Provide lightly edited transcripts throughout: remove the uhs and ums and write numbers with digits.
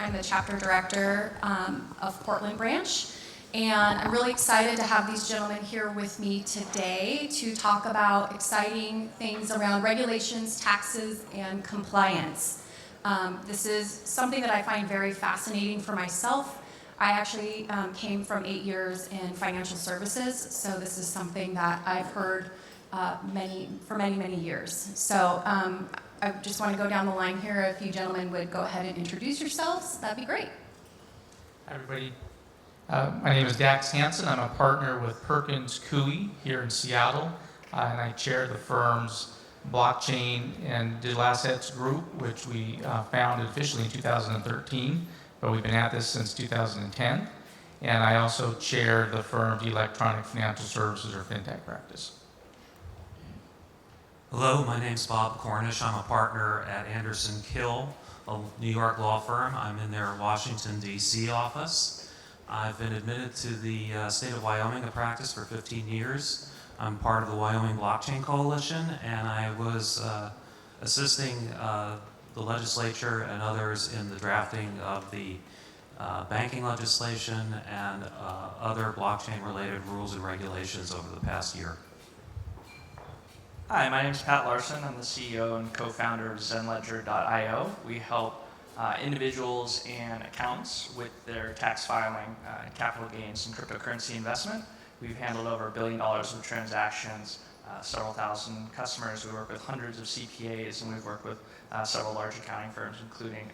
I'm the chapter director of Portland branch. And I'm really excited to have these gentlemen here with me today to talk about exciting things around regulations, taxes, and compliance. This is something that I find very fascinating for myself. I actually came from 8 years in financial services, so this is something that I've heard for many years. So I just want to go down the line here. If you gentlemen would go ahead and introduce yourselves, that'd be great. Hi, everybody. My name is Dax Hansen. I'm a partner with Perkins Coie here in Seattle, and I chair the firm's blockchain and digital assets group, which we founded officially in 2013, but we've been at this since 2010. And I also chair the firm's electronic financial services or fintech practice. Hello, my name's Bob Cornish. I'm a partner at Anderson Kill, a New York law firm. I'm in their Washington, D.C. office. I've been admitted to the state of Wyoming to practice for 15 years. I'm part of the Wyoming Blockchain Coalition, and I was assisting the legislature and others in the drafting of the banking legislation and other blockchain-related rules and regulations over the past year. Hi, my name is Pat Larson. I'm the CEO and co-founder of ZenLedger.io. We help individuals and accountants with their tax filing, capital gains, and cryptocurrency investment. We've handled over $1 billion of transactions, several thousand customers. We work with hundreds of CPAs, and we've worked with several large accounting firms, including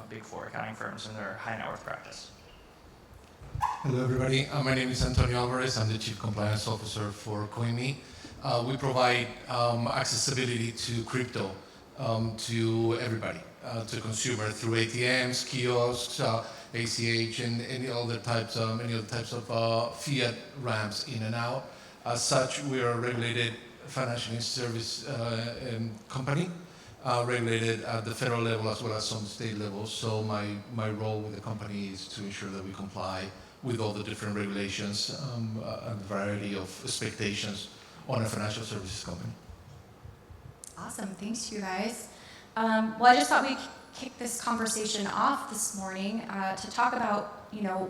big four accounting firms in their high net worth practice. Hello, everybody. My name is Antonio Alvarez. I'm the Chief Compliance Officer for CoinMe. We provide accessibility to crypto to everybody. To consumer through ATMs, kiosks, ACH, and any other types of fiat ramps in and out. As such, we are a regulated financial service company, regulated at the federal level as well as some state levels. So my role with the company is to ensure that we comply with all the different regulations and the variety of expectations on a financial services company. Awesome, thanks you guys. Well, I just thought we'd kick this conversation off this morning to talk about,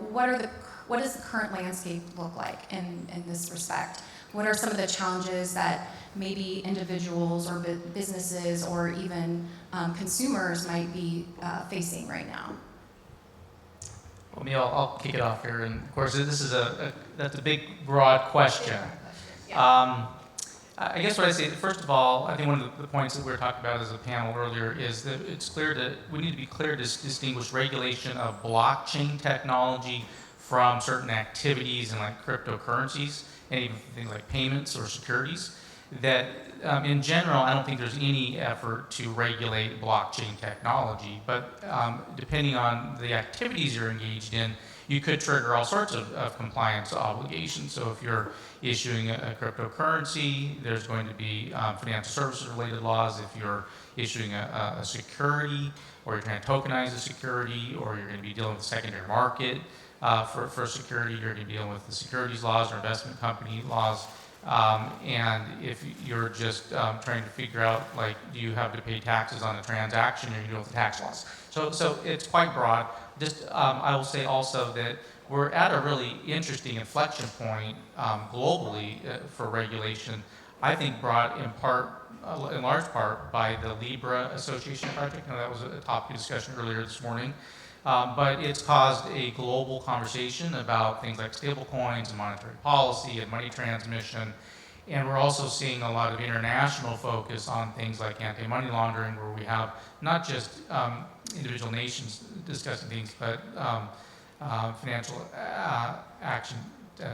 what does the current landscape look like in this respect? What are some of the challenges that maybe individuals or businesses or even consumers might be facing right now? Well, Neil, I'll kick it off here. And of course, this is that's a big, broad question. Yeah. I guess what I say, first of all, I think one of the points that we were talking about as a panel earlier is that it's clear that we need to be clear to distinguish regulation of blockchain technology from certain activities and like cryptocurrencies and even things like payments or securities. That in general, I don't think there's any effort to regulate blockchain technology, but depending on the activities you're engaged in, you could trigger all sorts of compliance obligations. So if you're issuing a cryptocurrency, there's going to be financial services related laws. If you're issuing a security, or you're trying to tokenize a security, or you're going to be dealing with the secondary market for security, you're going to be dealing with the securities laws or investment company laws. And if you're just trying to figure out, like, do you have to pay taxes on a transaction, or you deal with the tax laws. So it's quite broad. Just I will say also that we're at a really interesting inflection point globally for regulation. I think brought in large part by the Libra Association project. Now, that was a topic of discussion earlier this morning. But it's caused a global conversation about things like stablecoins and monetary policy and money transmission. And we're also seeing a lot of international focus on things like anti-money laundering, where we have not just individual nations discussing things, but Financial Action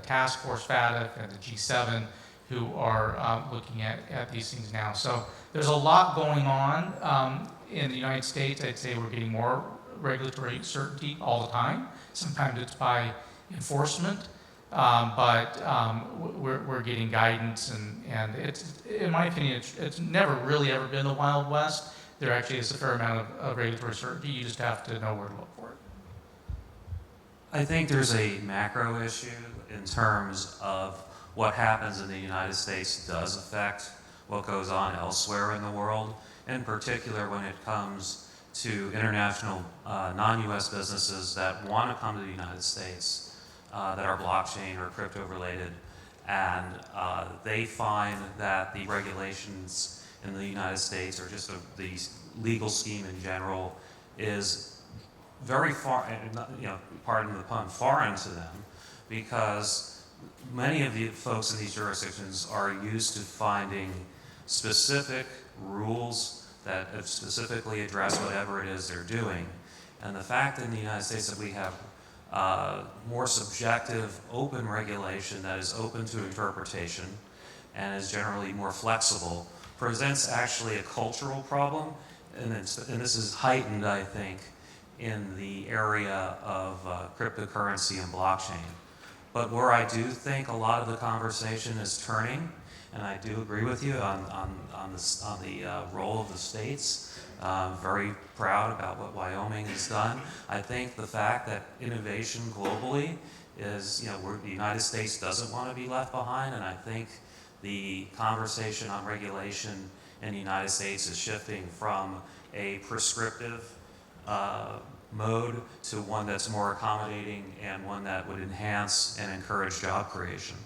Task Force, FATF, and the G7, who are looking at these things now. So there's a lot going on in the United States. I'd say we're getting more regulatory certainty all the time. Sometimes it's by enforcement, but we're getting guidance, and it's, in my opinion, it's never really ever been the Wild West. There actually is a fair amount of regulatory certainty. You just have to know where to look for it. I think there's a macro issue in terms of what happens in the United States does affect what goes on elsewhere in the world, in particular when it comes to international non-US businesses that want to come to the United States that are blockchain or crypto related, and they find that the regulations in the United States, or just the legal scheme in general, is very far, pardon the pun, foreign to them, because many of the folks in these jurisdictions are used to finding specific rules that specifically address whatever it is they're doing. And the fact in the United States that we have more subjective, open regulation that is open to interpretation and is generally more flexible presents actually a cultural problem, and this is heightened, I think, in the area of cryptocurrency and blockchain. But where I do think a lot of the conversation is turning, and I do agree with you on the role of the states. Very proud about what Wyoming has done. I think the fact that innovation globally is, the United States doesn't want to be left behind, and I think the conversation on regulation in the United States is shifting from a prescriptive mode to one that's more accommodating and one that would enhance and encourage job creation.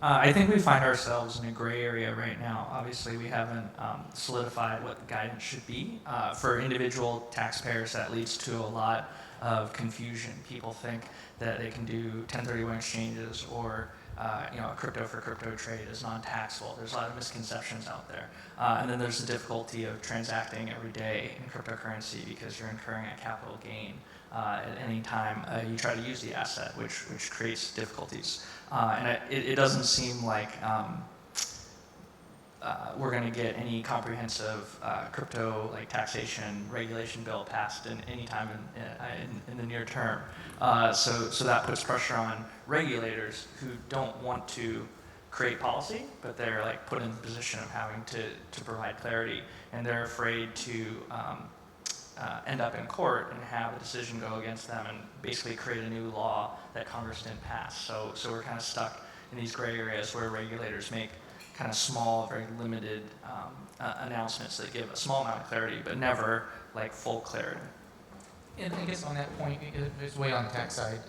I think we find ourselves in a gray area right now. Obviously, we haven't solidified what the guidance should be. For individual taxpayers, that leads to a lot of confusion. People think that they can do 1031 exchanges or a crypto for crypto trade is non-taxable. There's a lot of misconceptions out there. And then there's the difficulty of transacting every day in cryptocurrency because you're incurring a capital gain at any time you try to use the asset, which creates difficulties. And it doesn't seem like we're going to get any comprehensive crypto taxation regulation bill passed in any time in the near term. So that puts pressure on regulators who don't want to create policy, but they're put in the position of having to provide clarity, and they're afraid to end up in court and have a decision go against them and basically create a new law that Congress didn't pass. So we're kind of stuck in these gray areas where regulators make kind of small, very limited announcements that give a small amount of clarity, but never full clarity. And I guess on that point, it's way on the tax side.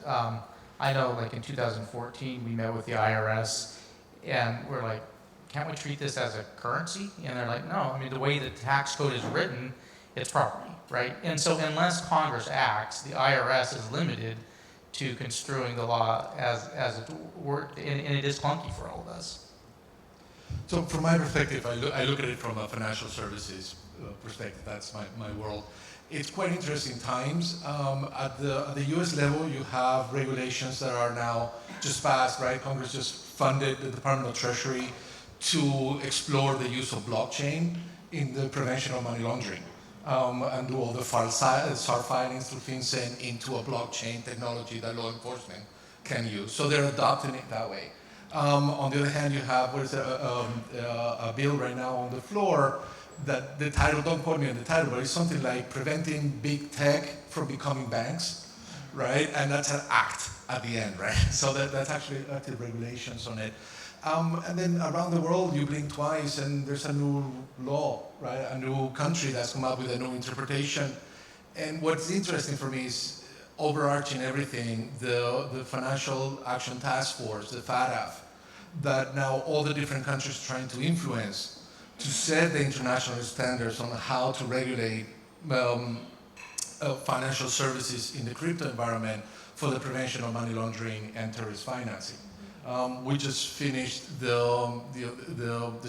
I know in 2014, we met with the IRS and we're like, can't we treat this as a currency? And they're like, no, the way the tax code is written, it's property, right? And so unless Congress acts, the IRS is limited to construing the law as it worked, and it is clunky for all of us. So from my perspective, I look at it from a financial services perspective. That's my world. It's quite interesting times. At the U.S. level, you have regulations that are now just passed, right? Congress just funded the Department of Treasury to explore the use of blockchain in the prevention of money laundering and do all the SAR filings through FinCEN into a blockchain technology that law enforcement can use. So they're adopting it that way. On the other hand, you have a bill right now on the floor that the title, don't quote me on the title, but it's something like preventing big tech from becoming banks, right? And that's an act at the end, right? So that's actually active regulations on it. And then around the world, you blink twice and there's a new law, right? A new country that's come up with a new interpretation. And what's interesting for me is overarching everything, the Financial Action Task Force, the FATF, that now all the different countries are trying to influence to set the international standards on how to regulate financial services in the crypto environment for the prevention of money laundering and terrorist financing. We just finished the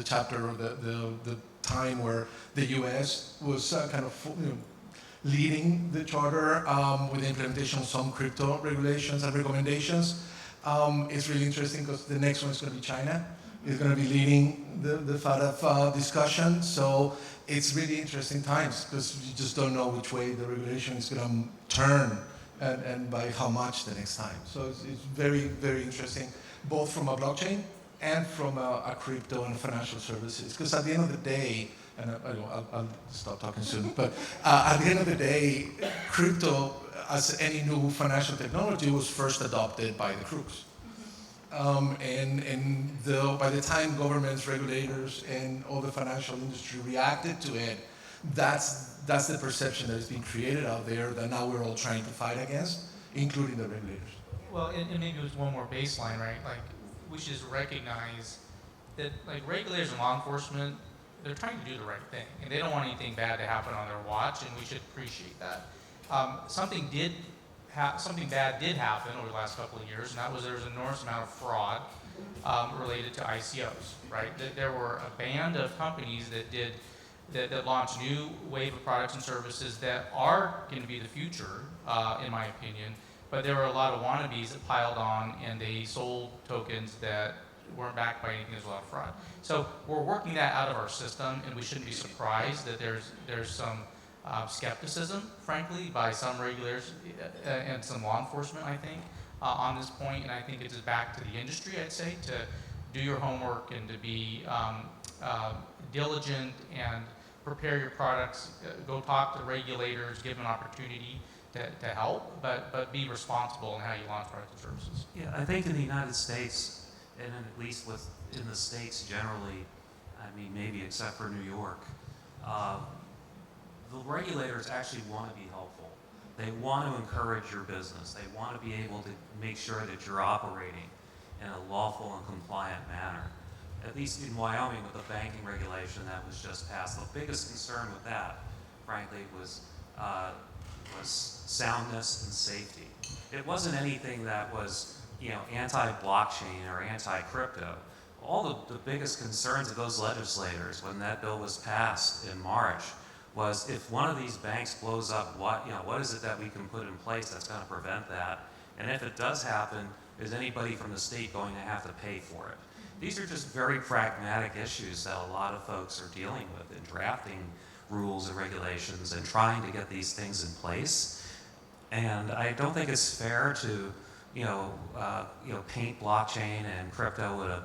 chapter, the time where the U.S. was kind of leading the charter with the implementation of some crypto regulations and recommendations. It's really interesting because the next one is going to be China. It's going to be leading the FATF discussion. So it's really interesting times because you just don't know which way the regulation is going to turn and by how much the next time. So it's very, very interesting, both from a blockchain and from a crypto and financial services. Because at the end of the day, and I'll stop talking soon, but at the end of the day, crypto, as any new financial technology, was first adopted by the crooks. By the time governments, regulators, and all the financial industry reacted to it, That's the perception that is being created out there that now we're all trying to fight against, including the regulators. Well, and maybe there's one more baseline, right? Like, we should just recognize that, like, regulators and law enforcement, they're trying to do the right thing, and they don't want anything bad to happen on their watch, and we should appreciate that. Something bad did happen over the last couple of years, and that was there was an enormous amount of fraud related to ICOs, right? There were a band of companies that launched new wave of products and services that are going to be the future, in my opinion. But there were a lot of wannabes that piled on, and they sold tokens that weren't backed by anything. There's a lot of fraud. So we're working that out of our system, and we shouldn't be surprised that there's some skepticism, frankly, by some regulators and some law enforcement, I think, on this point. And I think it's back to the industry, I'd say, to do your homework and to be diligent and prepare your products, go talk to regulators, give them an opportunity to help, but be responsible in how you launch products and services. Yeah, I think in the United States, and at least in the States generally, I mean, maybe except for New York, the regulators actually want to be helpful. They want to encourage your business. They want to be able to make sure that you're operating in a lawful and compliant manner. At least in Wyoming with the banking regulation that was just passed, the biggest concern with that, frankly, was soundness and safety. It wasn't anything that was, anti-blockchain or anti-crypto. All the biggest concerns of those legislators when that bill was passed in March was if one of these banks blows up, what is it that we can put in place that's going to prevent that? And if it does happen, is anybody from the state going to have to pay for it? These are just very pragmatic issues that a lot of folks are dealing with in drafting rules and regulations and trying to get these things in place. And I don't think it's fair to, paint blockchain and crypto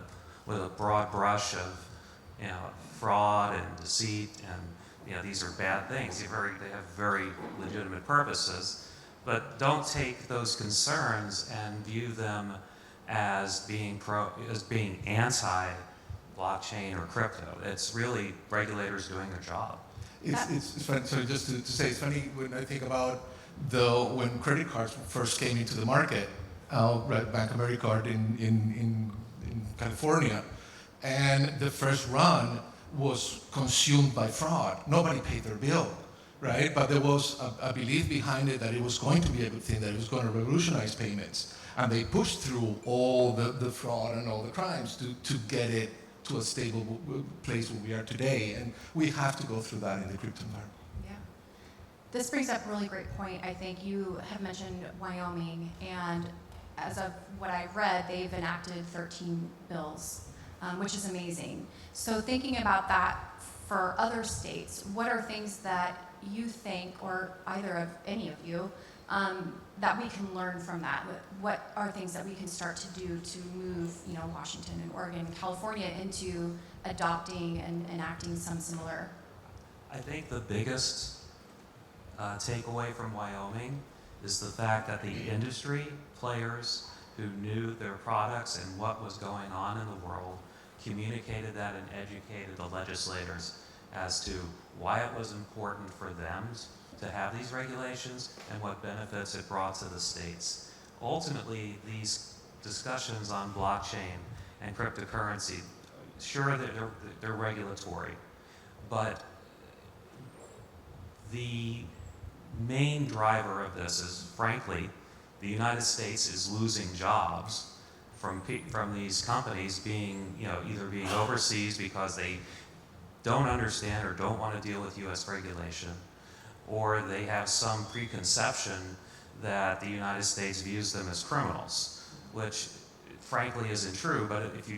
with a broad brush of, fraud and deceit and, these are bad things. They have very legitimate purposes, but don't take those concerns and view them as being anti-blockchain or crypto. It's really regulators doing their job. It's funny. So just to say, it's funny when I think about when credit cards first came into the market, Bank Americard in California, and the first run was consumed by fraud. Nobody paid their bill, right? But there was a belief behind it that it was going to be a good thing, that it was going to revolutionize payments. And they pushed through all the fraud and all the crimes to get it to a stable place where we are today. And we have to go through that in the crypto environment. Yeah. This brings up a really great point. I think you have mentioned Wyoming, and as of what I've read, they've enacted 13 bills, which is amazing. So thinking about that for other states, what are things that you think, or either of any of you, that we can learn from that? What are things that we can start to do to move, Washington and Oregon and California into adopting and enacting some similar? I think the biggest takeaway from Wyoming is the fact that the industry players who knew their products and what was going on in the world communicated that and educated the legislators as to why it was important for them to have these regulations and what benefits it brought to the states. Ultimately, these discussions on blockchain and cryptocurrency, sure, they're regulatory, but the main driver of this is, frankly, the United States is losing jobs from these companies being, either being overseas because they don't understand or don't want to deal with U.S. regulation, or they have some preconception that the United States views them as criminals, which frankly isn't true. But if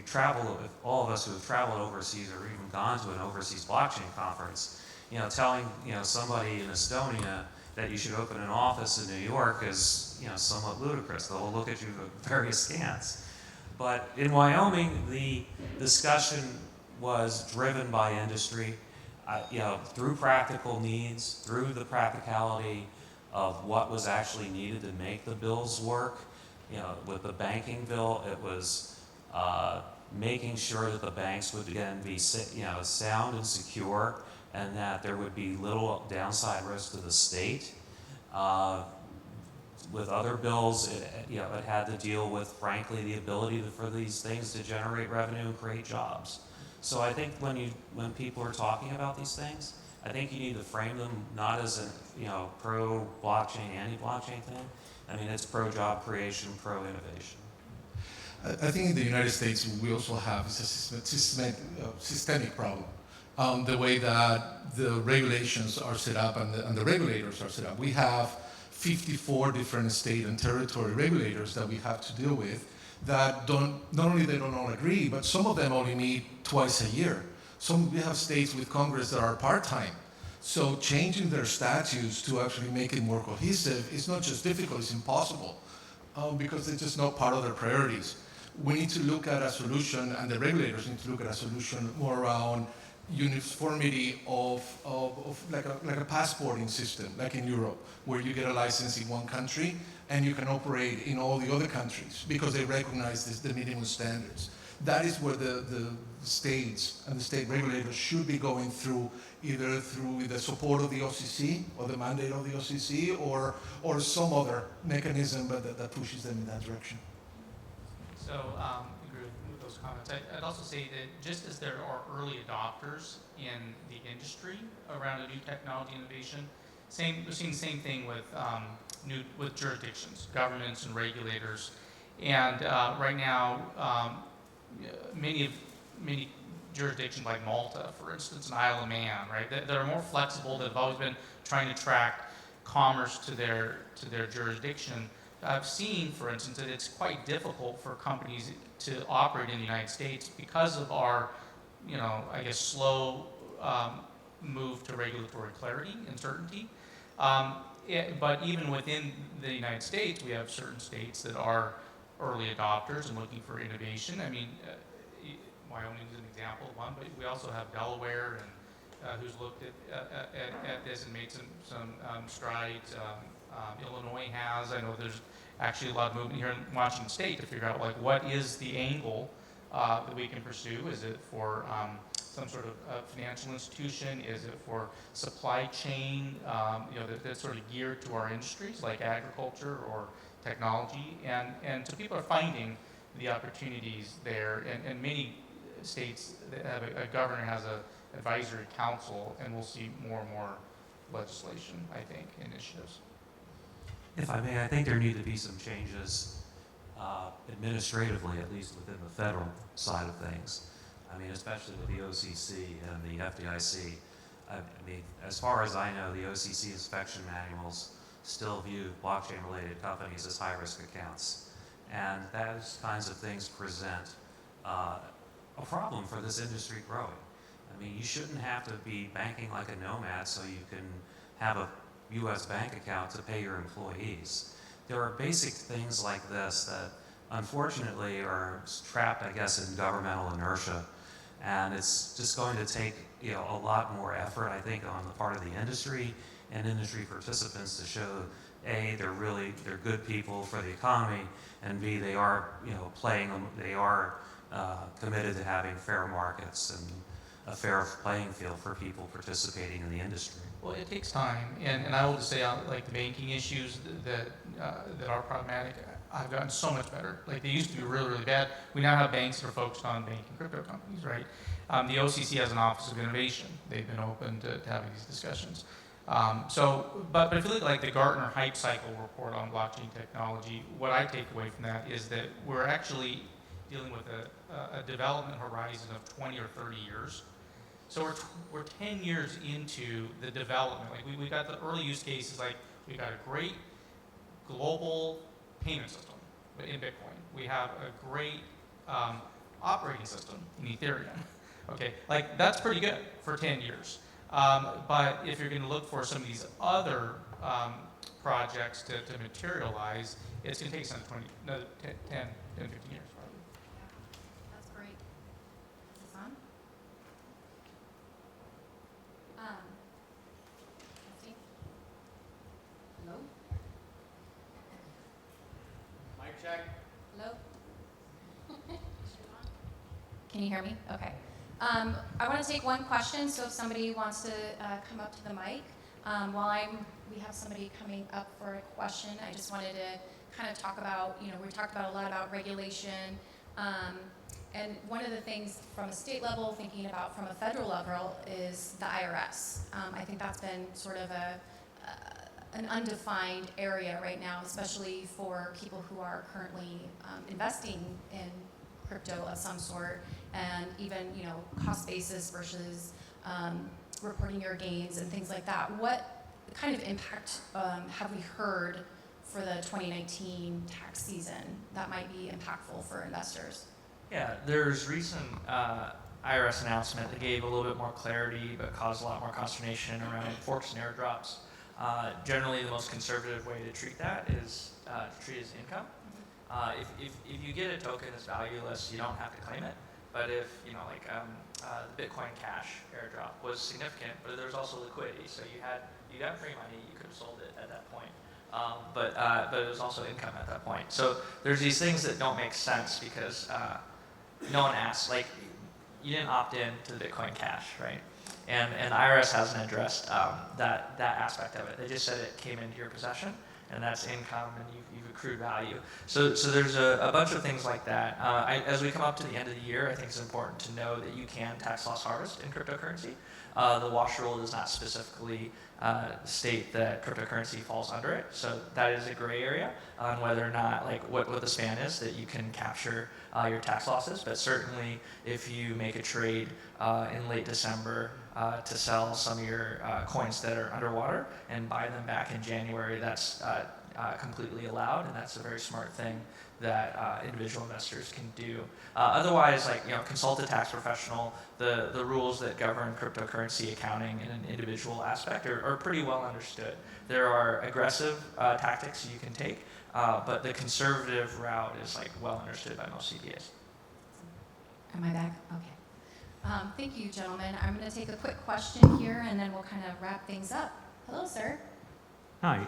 all of us who have traveled overseas or even gone to an overseas blockchain conference, telling somebody in Estonia that you should open an office in New York is somewhat ludicrous. They'll look at you very askance. But in Wyoming, the discussion was driven by industry, through practical needs, through the practicality of what was actually needed to make the bills work. With the banking bill, it was making sure that the banks would again be sound and secure and that there would be little downside risk to the state. Uh, with other bills, it had to deal with, frankly, the ability for these things to generate revenue and create jobs. So I think when people are talking about these things, I think you need to frame them not as a pro blockchain, anti blockchain thing. I mean, it's pro job creation, pro innovation. I think in the United States we also have is a systemic problem. The way that the regulations are set up and the regulators are set up. We have 54 different state and territory regulators that we have to deal with that not only they don't all agree, but some of them only meet twice a year. We have states with Congress that are part-time. So changing their statutes to actually make it more cohesive is not just difficult, it's impossible because it's just not part of their priorities. We need to look at a solution, and the regulators need to look at a solution more around uniformity of like a passporting system, like in Europe, where you get a license in one country and you can operate in all the other countries because they recognize the minimum standards. That is where the states and the state regulators should be going through, either through the support of the OCC or the mandate of the OCC or some other mechanism that pushes them in that direction. So, agree with those comments. I'd also say that just as there are early adopters in the industry around a new technology innovation, we're seeing the same thing with jurisdictions, governments, and regulators. And right now, many jurisdictions like Malta, for instance, and Isle of Man, right, that are more flexible, that have always been trying to attract commerce to their jurisdiction. I've seen, for instance, that it's quite difficult for companies to operate in the United States because of our, I guess, slow move to regulatory clarity and certainty. But even within the United States, we have certain states that are early adopters and looking for innovation. I mean, Wyoming is an example of one, but we also have Delaware and who's looked at this and made some strides. Illinois has. I know there's actually a lot of movement here in Washington State to figure out what is the angle that we can pursue. Is it for some sort of financial institution? Is it for supply chain? That's sort of geared to our industries like agriculture or technology, and so people are finding the opportunities there. And many states that have a governor has a advisory council, and we'll see more and more legislation, I think, initiatives. If I may, I think there need to be some changes administratively, at least within the federal side of things. I mean, especially with the OCC and the FDIC. I mean, as far as I know, the OCC inspection manuals still view blockchain-related companies as high-risk accounts. And those kinds of things present a problem for this industry growing. I mean, you shouldn't have to be banking like a nomad so you can have a U.S. bank account to pay your employees. There are basic things like this that unfortunately are trapped, I guess, in governmental inertia. And it's just going to take a lot more effort, I think, on the part of the industry and industry participants to show, A, they're good people for the economy, and B, they are committed to having fair markets and a fair playing field for people participating in the industry. Well, it takes time, and I will just say, like the banking issues that are problematic, have gotten so much better. Like they used to be really, really bad. We now have banks that are focused on banking crypto companies, right? The OCC has an Office of Innovation. They've been open to having these discussions. But if you look at like the Gartner Hype Cycle report on blockchain technology, what I take away from that is that we're actually dealing with a development horizon of 20 or 30 years. So we're 10 years into the development. Like we got the early use cases, like we got a great global payment system in Bitcoin. We have a great operating system in Ethereum. Okay, like that's pretty good for 10 years. But if you're going to look for some of these other projects to materialize, it's going to take some 10, 15 years. That's great. Is this on? Let's see. Hello? Mic check. Hello? Can you hear me? Okay. I want to take one question, so if somebody wants to come up to the mic. We have somebody coming up for a question, I just wanted to kind of talk about, we talked about a lot about regulation, and one of the things from a state level, thinking about from a federal level, is the IRS. I think that's been sort of an undefined area right now, especially for people who are currently investing in crypto of some sort, and even cost basis versus reporting your gains and things like that. What kind of impact have we heard for the 2019 tax season that might be impactful for investors? Yeah, there's recent IRS announcement that gave a little bit more clarity but caused a lot more consternation around forks and airdrops. Generally, the most conservative way to treat that is to treat it as income. If you get a token that's valueless, you don't have to claim it. But if, the Bitcoin Cash airdrop was significant, but there was also liquidity. So you got free money, you could have sold it at that point. But it was also income at that point. So there's these things that don't make sense because no one asks. Like, you didn't opt in to the Bitcoin Cash, right? And the IRS hasn't addressed that aspect of it. They just said it came into your possession, and that's income, and you've accrued value. So there's a bunch of things like that. As we come up to the end of the year, I think it's important to know that you can tax loss harvest in cryptocurrency. The WASH rule does not specifically state that cryptocurrency falls under it, so that is a gray area on whether or not, what the span is that you can capture your tax losses. But certainly, if you make a trade in late December to sell some of your coins that are underwater and buy them back in January, that's completely allowed, and that's a very smart thing that individual investors can do. Otherwise, consult a tax professional. The rules that govern cryptocurrency accounting in an individual aspect are pretty well understood. There are aggressive tactics you can take, but the conservative route is well understood by most CPAs. Am I back? Okay. Thank you, gentlemen. I'm going to take a quick question here, and then we'll kind of wrap things up. Hello, sir. Hi.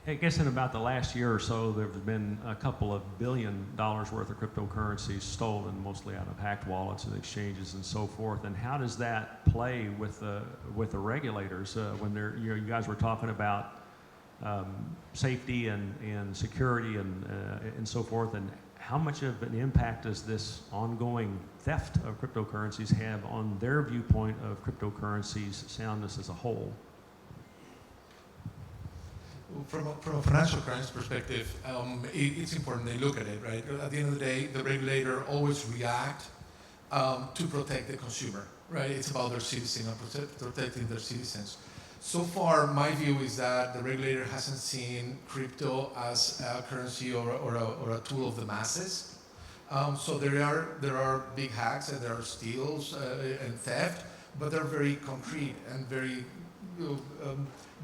I guess in about the last year or so, there have been a couple of $1 billion worth of cryptocurrencies stolen, mostly out of hacked wallets and exchanges and so forth. And how does that play with the regulators when you guys were talking about safety and security and so forth? And how much of an impact does this ongoing theft of cryptocurrencies have on their viewpoint of cryptocurrencies' soundness as a whole? From a financial crimes perspective, it's important they look at it, right? At the end of the day, the regulator always react to protect the consumer, right? It's about their citizen and protecting their citizens. So far, my view is that the regulator hasn't seen crypto as a currency or a tool of the masses. So there are big hacks and there are steals and theft, but they're very concrete and very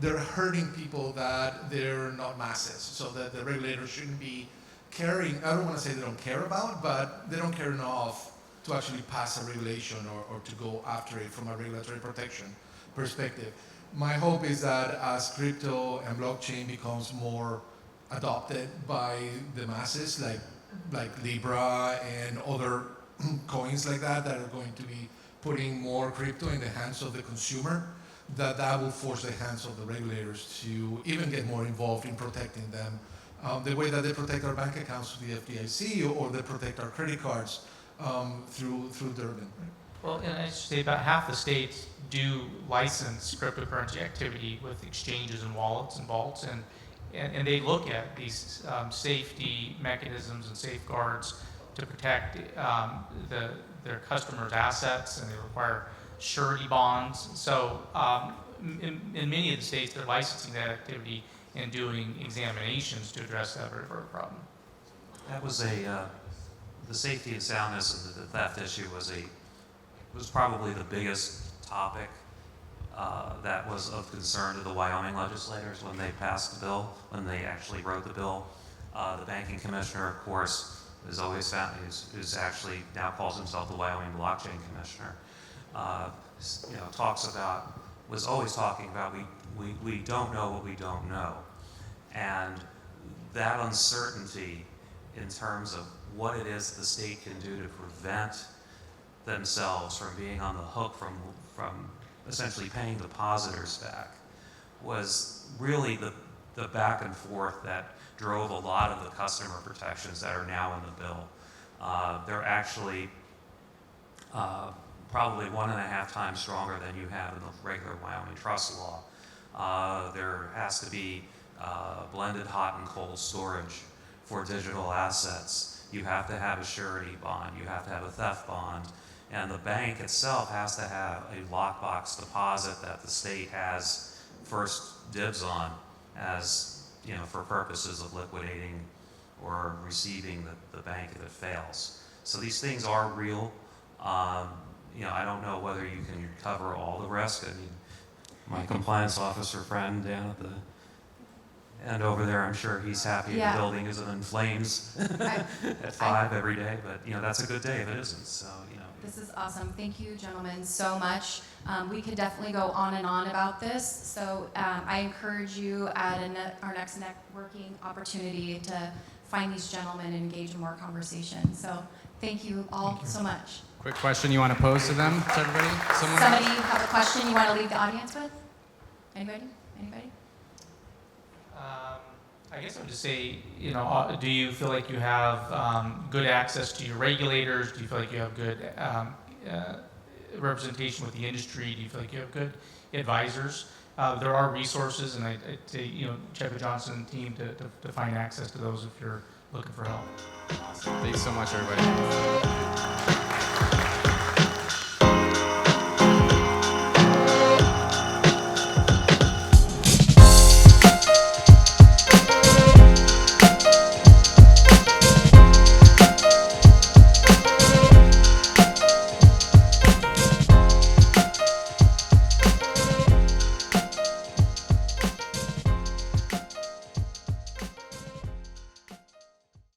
they're hurting people that they're not masses, so that the regulator shouldn't be caring. I don't want to say they don't care about, but they don't care enough to actually pass a regulation or to go after it from a regulatory protection perspective. My hope is that as crypto and blockchain becomes more adopted by the masses, like Libra and other coins like that are going to be putting more crypto in the hands of the consumer, that will force the hands of the regulators to even get more involved in protecting them, the way that they protect our bank accounts through the FDIC or they protect our credit cards through Durbin. Well, and I should say about half the states do license cryptocurrency activity with exchanges and wallets and vaults, and they look at these safety mechanisms and safeguards to protect their customers' assets, and they require surety bonds. So in many of the states, they're licensing that activity and doing examinations to address that very problem. That was the safety and soundness of the theft issue was probably the biggest topic that was of concern to the Wyoming legislators when they passed the bill, when they actually wrote the bill. The banking commissioner, of course, is actually now calls himself the Wyoming Blockchain Commissioner. Was always talking about we don't know what we don't know, and that uncertainty in terms of what it is the state can do to prevent themselves from being on the hook from essentially paying depositors back was really the back and forth that drove a lot of the customer protections that are now in the bill. They're actually probably 1.5 times stronger than you have in the regular Wyoming trust law. There has to be blended hot and cold storage for digital assets. You have to have a surety bond. You have to have a theft bond. And the bank itself has to have a lockbox deposit that the state has first dibs on as, for purposes of liquidating or receiving the bank if it fails. So these things are real. I don't know whether you can cover all the risk. I mean, my compliance officer friend down at the end over there, I'm sure he's happy Yeah. the building isn't in flames at 5 every day, but that's a good day if it isn't. So This is awesome. Thank you, gentlemen, so much. We could definitely go on and on about this. So I encourage you at our next networking opportunity to find these gentlemen and engage in more conversation. So thank you all so much. Quick question you want to pose to them, to everybody? Someone? Somebody have a question you want to leave the audience with? Anybody? Anybody? I guess I would just say, do you feel like you have good access to your regulators? Do you feel like you have good representation with the industry? Do you feel like you have good advisors? There are resources, and I'd say, check with Johnson and team to find access to those if you're looking for help. Awesome. Thanks so much, everybody.